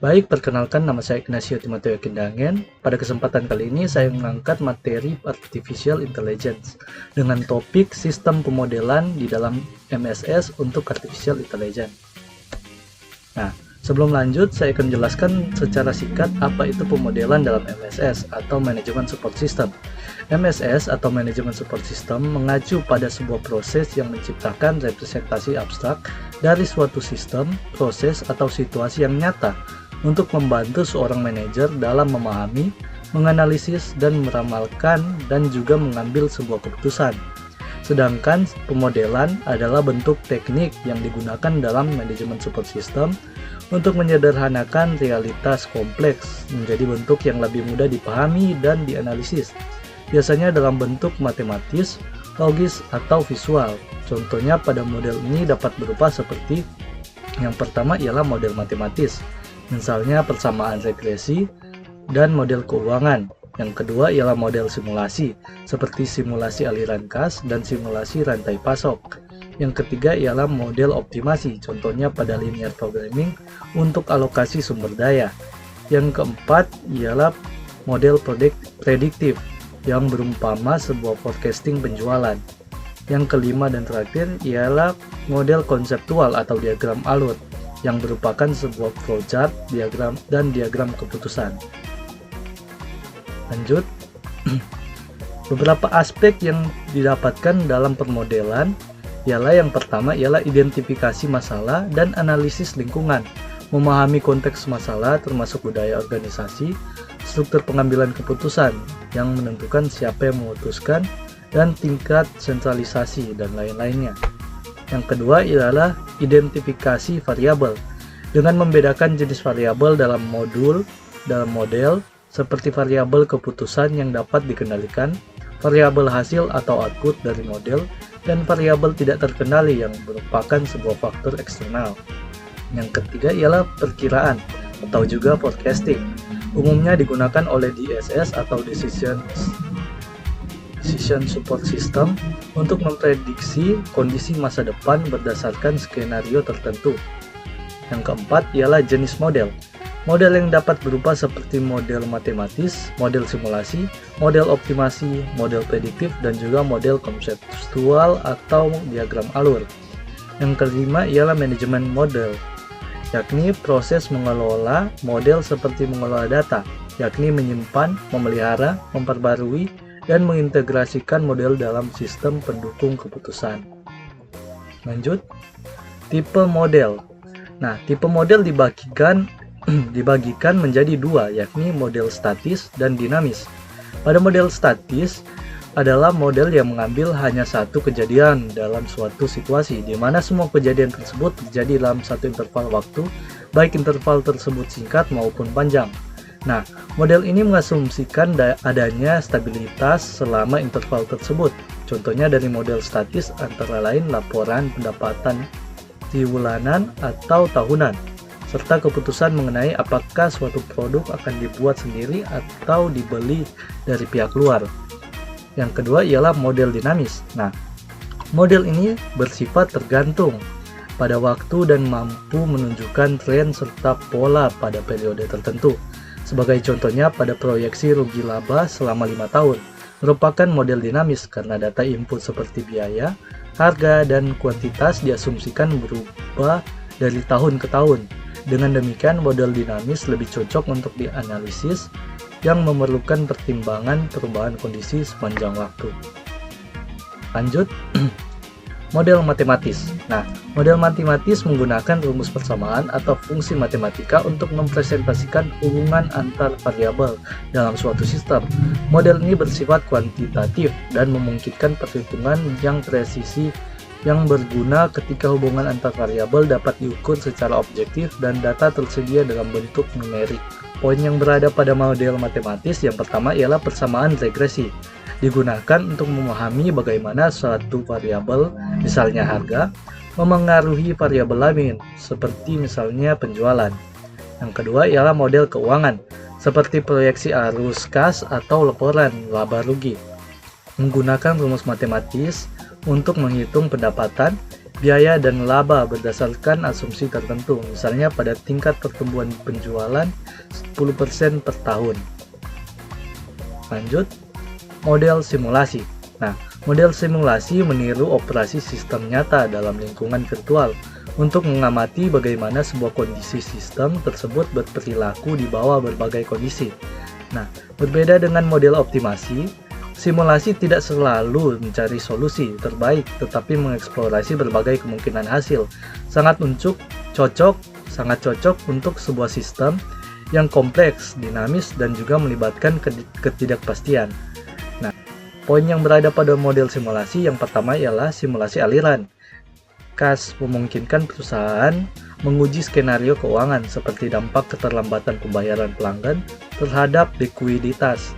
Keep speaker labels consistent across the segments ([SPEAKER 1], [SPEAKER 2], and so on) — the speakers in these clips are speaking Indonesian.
[SPEAKER 1] Baik, perkenalkan nama saya Ignacio Timoteo Kindangen. Pada kesempatan kali ini saya mengangkat materi Artificial Intelligence dengan topik sistem pemodelan di dalam MSS untuk Artificial Intelligence. Nah, sebelum lanjut saya akan jelaskan secara singkat apa itu pemodelan dalam MSS atau Management Support System. MSS atau Management Support System mengacu pada sebuah proses yang menciptakan representasi abstrak dari suatu sistem, proses, atau situasi yang nyata untuk membantu seorang manajer dalam memahami, menganalisis, dan meramalkan dan juga mengambil sebuah keputusan. Sedangkan pemodelan adalah bentuk teknik yang digunakan dalam manajemen support system untuk menyederhanakan realitas kompleks menjadi bentuk yang lebih mudah dipahami dan dianalisis, biasanya dalam bentuk matematis, logis, atau visual. Contohnya pada model ini dapat berupa seperti yang pertama ialah model matematis, misalnya persamaan regresi dan model keuangan. Yang kedua ialah model simulasi, seperti simulasi aliran kas dan simulasi rantai pasok. Yang ketiga ialah model optimasi, contohnya pada linear programming untuk alokasi sumber daya. Yang keempat ialah model prediktif, yang berumpama sebuah forecasting penjualan. Yang kelima dan terakhir ialah model konseptual atau diagram alur, yang merupakan sebuah flowchart, diagram, dan diagram keputusan. Lanjut, beberapa aspek yang didapatkan dalam permodelan ialah yang pertama ialah identifikasi masalah dan analisis lingkungan, memahami konteks masalah termasuk budaya organisasi, struktur pengambilan keputusan yang menentukan siapa yang memutuskan, dan tingkat sentralisasi dan lain-lainnya. Yang kedua ialah identifikasi variabel dengan membedakan jenis variabel dalam model seperti variabel keputusan yang dapat dikendalikan, variabel hasil atau output dari model, dan variabel tidak terkendali yang merupakan sebuah faktor eksternal. Yang ketiga ialah perkiraan atau juga forecasting. Umumnya digunakan oleh DSS atau Decision Support System untuk memprediksi kondisi masa depan berdasarkan skenario tertentu. Yang keempat ialah jenis model. Model yang dapat berupa seperti model matematis, model simulasi, model optimasi, model prediktif, dan juga model konseptual atau diagram alur. Yang kelima ialah manajemen model, yakni proses mengelola model seperti mengelola data, yakni menyimpan, memelihara, memperbarui, dan mengintegrasikan model dalam sistem pendukung keputusan. Lanjut, tipe model. Nah, tipe model dibagikan menjadi dua, yakni model statis dan dinamis. Pada model statis adalah model yang mengambil hanya satu kejadian dalam suatu situasi, di mana semua kejadian tersebut terjadi dalam satu interval waktu, baik interval tersebut singkat maupun panjang. Nah, model ini mengasumsikan adanya stabilitas selama interval tersebut. Contohnya dari model statis antara lain laporan pendapatan triwulan atau tahunan, serta keputusan mengenai apakah suatu produk akan dibuat sendiri atau dibeli dari pihak luar. Yang kedua ialah model dinamis. Nah, model ini bersifat tergantung pada waktu dan mampu menunjukkan tren serta pola pada periode tertentu. Sebagai contohnya pada proyeksi rugi laba selama 5 tahun, merupakan model dinamis karena data input seperti biaya, harga, dan kuantitas diasumsikan berubah dari tahun ke tahun. Dengan demikian, model dinamis lebih cocok untuk dianalisis yang memerlukan pertimbangan perubahan kondisi sepanjang waktu. Lanjut, model matematis. Nah, model matematis menggunakan rumus persamaan atau fungsi matematika untuk mempresentasikan hubungan antar variabel dalam suatu sistem. Model ini bersifat kuantitatif dan memungkinkan perhitungan yang presisi yang berguna ketika hubungan antar variabel dapat diukur secara objektif dan data tersedia dalam bentuk numerik. Poin yang berada pada model matematis yang pertama ialah persamaan regresi. Digunakan untuk memahami bagaimana suatu variabel, misalnya harga, memengaruhi variabel lain, seperti misalnya penjualan. Yang kedua ialah model keuangan, seperti proyeksi arus kas atau laporan laba rugi. Menggunakan rumus matematis untuk menghitung pendapatan, biaya dan laba berdasarkan asumsi tertentu, misalnya pada tingkat pertumbuhan penjualan 10% per tahun. Lanjut, model simulasi. Nah, model simulasi meniru operasi sistem nyata dalam lingkungan virtual untuk mengamati bagaimana sebuah kondisi sistem tersebut berperilaku di bawah berbagai kondisi. Nah, berbeda dengan model optimasi, simulasi tidak selalu mencari solusi terbaik, tetapi mengeksplorasi berbagai kemungkinan hasil. Sangat cocok untuk sebuah sistem yang kompleks, dinamis, dan juga melibatkan ketidakpastian. Nah, poin yang berada pada model simulasi yang pertama ialah simulasi aliran. CAS memungkinkan perusahaan menguji skenario keuangan seperti dampak keterlambatan pembayaran pelanggan terhadap likuiditas.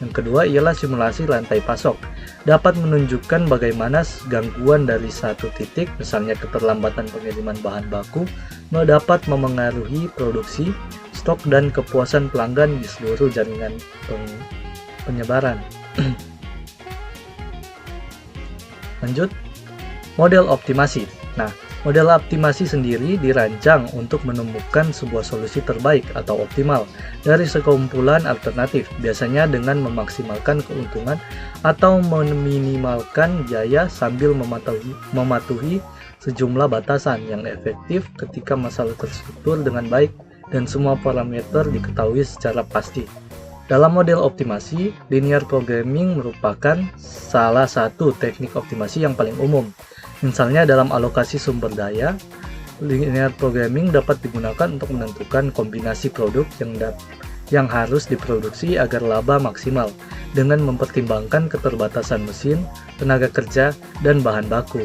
[SPEAKER 1] Yang kedua ialah simulasi rantai pasok. Dapat menunjukkan bagaimana gangguan dari satu titik, misalnya keterlambatan pengiriman bahan baku, dapat memengaruhi produksi, stok, dan kepuasan pelanggan di seluruh jaringan penyebaran. Lanjut, model optimasi. Nah, model optimasi sendiri dirancang untuk menemukan sebuah solusi terbaik atau optimal dari sekumpulan alternatif, biasanya dengan memaksimalkan keuntungan atau meminimalkan biaya sambil mematuhi sejumlah batasan yang efektif ketika masalah terstruktur dengan baik dan semua parameter diketahui secara pasti. Dalam model optimasi, linear programming merupakan salah satu teknik optimasi yang paling umum. Misalnya dalam alokasi sumber daya, linear programming dapat digunakan untuk menentukan kombinasi produk yang harus diproduksi agar laba maksimal dengan mempertimbangkan keterbatasan mesin, tenaga kerja, dan bahan baku.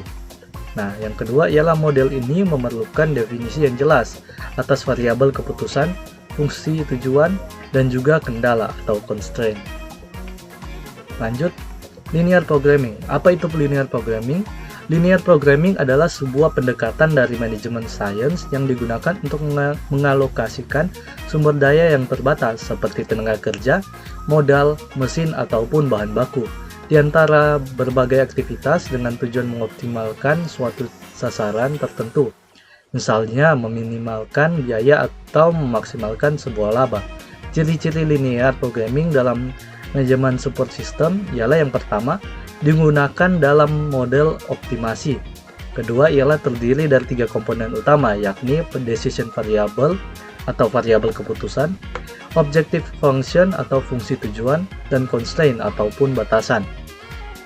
[SPEAKER 1] Nah, yang kedua ialah model ini memerlukan definisi yang jelas atas variabel keputusan, fungsi tujuan, dan juga kendala atau constraint. Lanjut, linear programming. Apa itu linear programming? Linear programming adalah sebuah pendekatan dari manajemen sains yang digunakan untuk mengalokasikan sumber daya yang terbatas seperti tenaga kerja, modal, mesin, ataupun bahan baku di antara berbagai aktivitas dengan tujuan mengoptimalkan suatu sasaran tertentu. Misalnya meminimalkan biaya atau memaksimalkan sebuah laba. Ciri-ciri linear programming dalam manajemen support system ialah yang pertama, digunakan dalam model optimasi. Kedua ialah terdiri dari 3 komponen utama, yakni decision variable atau variabel keputusan, objective function atau fungsi tujuan, dan constraint ataupun batasan.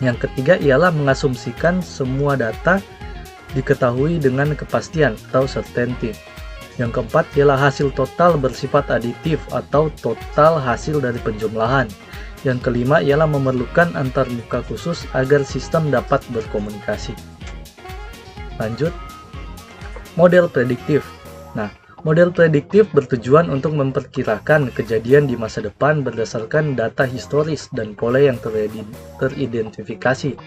[SPEAKER 1] Yang ketiga ialah mengasumsikan semua data diketahui dengan kepastian atau certainty. Yang keempat ialah hasil total bersifat aditif atau total hasil dari penjumlahan. Yang kelima ialah memerlukan antarmuka khusus agar sistem dapat berkomunikasi. Lanjut, model prediktif. Nah, model prediktif bertujuan untuk memperkirakan kejadian di masa depan berdasarkan data historis dan pola yang teridentifikasi.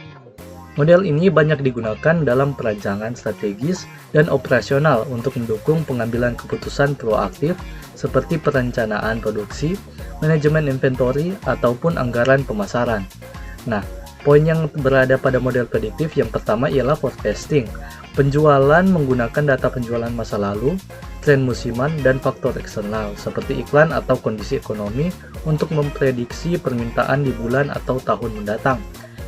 [SPEAKER 1] Model ini banyak digunakan dalam perancangan strategis dan operasional untuk mendukung pengambilan keputusan proaktif seperti perencanaan produksi, manajemen inventory, ataupun anggaran pemasaran. Nah, poin yang berada pada model prediktif yang pertama ialah forecasting. Penjualan menggunakan data penjualan masa lalu, tren musiman, dan faktor eksternal seperti iklan atau kondisi ekonomi untuk memprediksi permintaan di bulan atau tahun mendatang.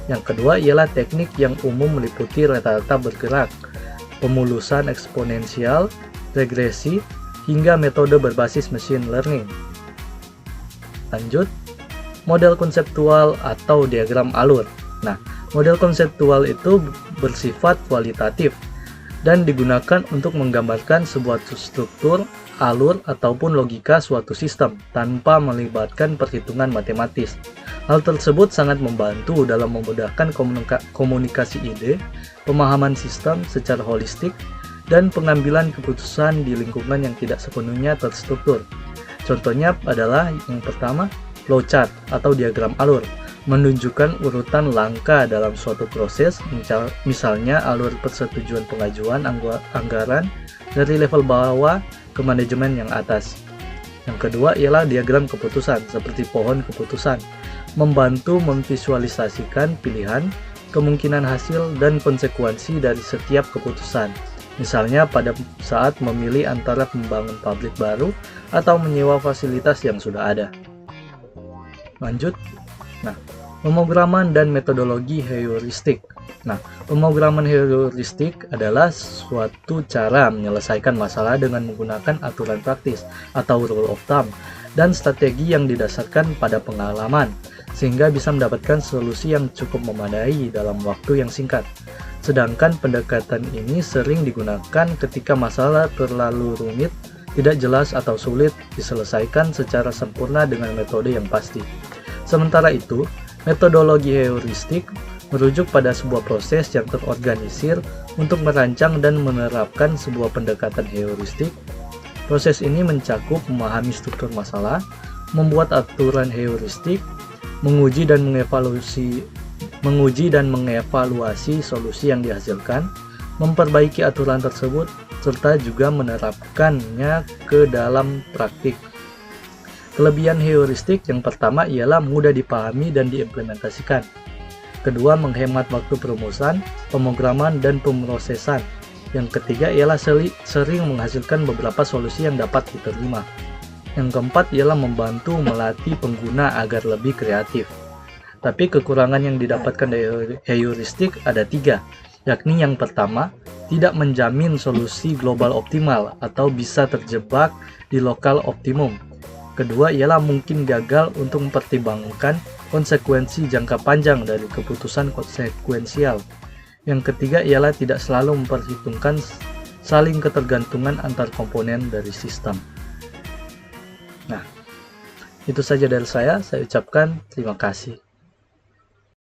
[SPEAKER 1] Yang kedua ialah teknik yang umum meliputi rata-rata bergerak, pemulusan eksponensial, regresi, hingga metode berbasis machine learning. Lanjut, model konseptual atau diagram alur. Nah, model konseptual itu bersifat kualitatif dan digunakan untuk menggambarkan sebuah struktur, alur, ataupun logika suatu sistem tanpa melibatkan perhitungan matematis. Hal tersebut sangat membantu dalam memudahkan komunikasi ide, pemahaman sistem secara holistik, dan pengambilan keputusan di lingkungan yang tidak sepenuhnya terstruktur. Contohnya adalah yang pertama, flowchart atau diagram alur, menunjukkan urutan langkah dalam suatu proses, misalnya alur persetujuan pengajuan anggaran dari level bawah ke manajemen yang atas. Yang kedua ialah diagram keputusan, seperti pohon keputusan, membantu memvisualisasikan pilihan, kemungkinan hasil, dan konsekuensi dari setiap keputusan. Misalnya pada saat memilih antara membangun pabrik baru atau menyewa fasilitas yang sudah ada. Lanjut. Nah, pemrograman dan metodologi heuristik. Nah, pemrograman heuristik adalah suatu cara menyelesaikan masalah dengan menggunakan aturan praktis atau rule of thumb dan strategi yang didasarkan pada pengalaman, sehingga bisa mendapatkan solusi yang cukup memadai dalam waktu yang singkat. Sedangkan pendekatan ini sering digunakan ketika masalah terlalu rumit, tidak jelas atau sulit diselesaikan secara sempurna dengan metode yang pasti. Sementara itu, metodologi heuristik merujuk pada sebuah proses yang terorganisir untuk merancang dan menerapkan sebuah pendekatan heuristik. Proses ini mencakup memahami struktur masalah, membuat aturan heuristik, menguji dan mengevaluasi solusi yang dihasilkan, memperbaiki aturan tersebut, serta juga menerapkannya ke dalam praktik. Kelebihan heuristik yang pertama ialah mudah dipahami dan diimplementasikan. Kedua, menghemat waktu perumusan, pemrograman, dan pemrosesan. Yang ketiga ialah sering menghasilkan beberapa solusi yang dapat diterima. Yang keempat ialah membantu melatih pengguna agar lebih kreatif. Tapi kekurangan yang didapatkan dari heuristik ada 3, yakni yang pertama, tidak menjamin solusi global optimal atau bisa terjebak di lokal optimum. Kedua ialah mungkin gagal untuk mempertimbangkan konsekuensi jangka panjang dari keputusan konsekuensial. Yang ketiga ialah tidak selalu memperhitungkan saling ketergantungan antar komponen dari sistem. Nah, itu saja dari saya ucapkan terima kasih.